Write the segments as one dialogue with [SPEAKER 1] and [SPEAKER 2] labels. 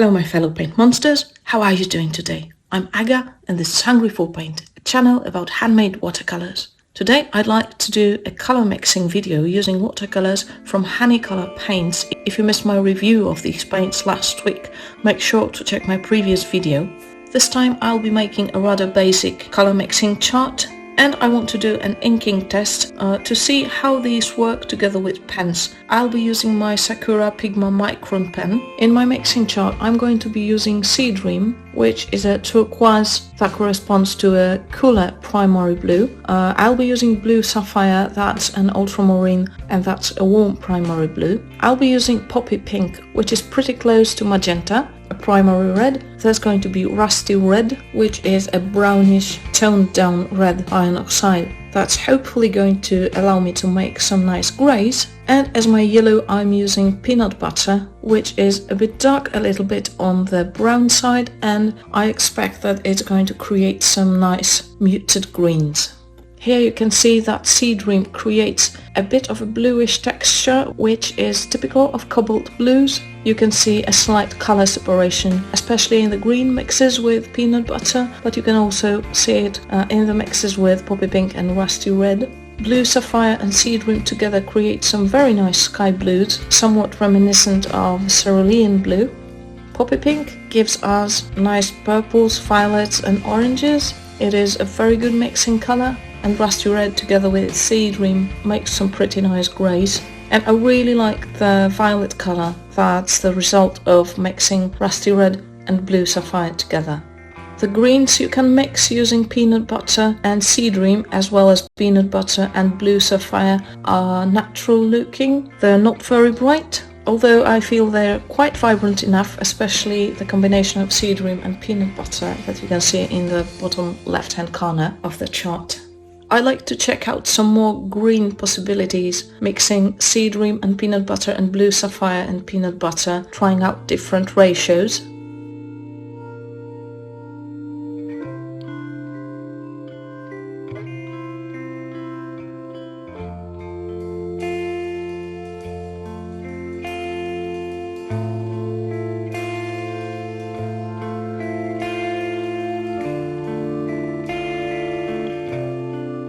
[SPEAKER 1] Hello my fellow paint monsters, how are you doing today? I'm Aga and this is Hungry for Paint, a channel about handmade watercolors. Today I'd like to do a color mixing video using watercolors from Honeycolor Paints. If you missed my review of these paints last week, make sure to check my previous video. This time I'll be making a rather basic color mixing chart, and I want to do an inking test to see how these work together with pens. I'll be using my Sakura Pigma Micron pen. In my mixing chart I'm going to be using Sea Dream, which is a turquoise that corresponds to a cooler primary blue. I'll be using Blue Sapphire, that's an ultramarine, and that's a warm primary blue. I'll be using Poppy Pink, which is pretty close to magenta, a primary red. There's going to be Rusty Red, which is a brownish toned down red iron oxide. That's hopefully going to allow me to make some nice greys. And as my yellow I'm using Peanut Butter, which is a bit dark, a little bit on the brown side, and I expect that it's going to create some nice muted greens. Here you can see that Sea Dream creates a bit of a bluish texture, which is typical of cobalt blues. You can see a slight color separation, especially in the green mixes with Peanut Butter, but you can also see it in the mixes with Poppy Pink and Rusty Red. Blue Sapphire and Sea Dream together create some very nice sky blues, somewhat reminiscent of cerulean blue. Poppy Pink gives us nice purples, violets and oranges. It is a very good mixing color. And Rusty Red together with Sea Dream makes some pretty nice greys. And I really like the violet color that's the result of mixing Rusty Red and Blue Sapphire together. The greens you can mix using Peanut Butter and Sea Dream, as well as Peanut Butter and Blue Sapphire, are natural looking. They're not very bright, although I feel they're quite vibrant enough, especially the combination of Sea Dream and Peanut Butter that you can see in the bottom left hand corner of the chart. I like to check out some more green possibilities, mixing Sea Dream and Peanut Butter and Blue Sapphire and Peanut Butter, trying out different ratios.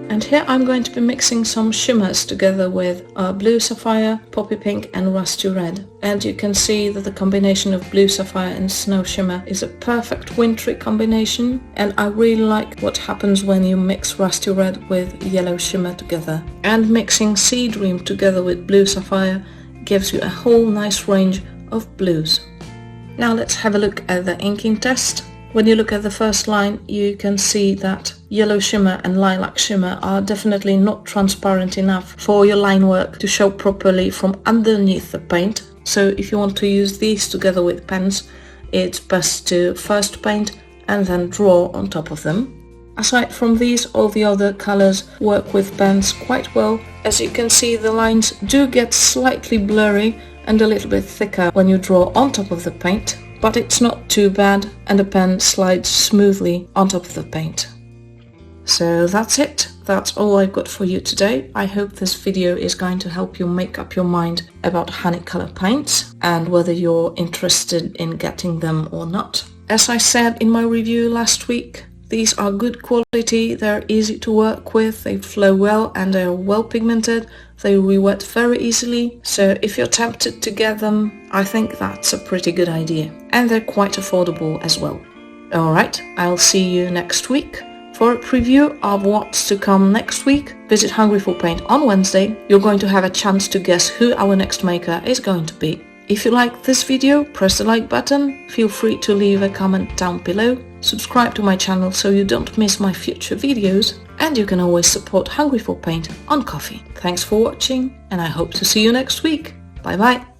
[SPEAKER 1] And here I'm going to be mixing some shimmers together with Blue Sapphire, Poppy Pink and Rusty Red. And you can see that the combination of Blue Sapphire and Snow Shimmer is a perfect wintry combination. And I really like what happens when you mix Rusty Red with Yellow Shimmer together. And mixing Sea Dream together with Blue Sapphire gives you a whole nice range of blues. Now let's have a look at the inking test. When you look at the first line, you can see that Yellow Shimmer and Lilac Shimmer are definitely not transparent enough for your line work to show properly from underneath the paint. So if you want to use these together with pens, it's best to first paint and then draw on top of them. Aside from these, all the other colors work with pens quite well. As you can see, the lines do get slightly blurry and a little bit thicker when you draw on top of the paint, but it's not too bad and the pen slides smoothly on top of the paint. So that's it. That's all I've got for you today. I hope this video is going to help you make up your mind about Honeycolor paints and whether you're interested in getting them or not. As I said in my review last week, these are good quality, they're easy to work with, they flow well and they're well pigmented. They re-wet very easily, so if you're tempted to get them, I think that's a pretty good idea. And they're quite affordable as well. Alright, I'll see you next week. For a preview of what's to come next week, visit Hungry for Paint on Wednesday. You're going to have a chance to guess who our next maker is going to be. If you liked this video, press the like button, feel free to leave a comment down below, subscribe to my channel so you don't miss my future videos, and you can always support Hungry for Paint on Ko-fi. Thanks for watching, and I hope to see you next week. Bye bye!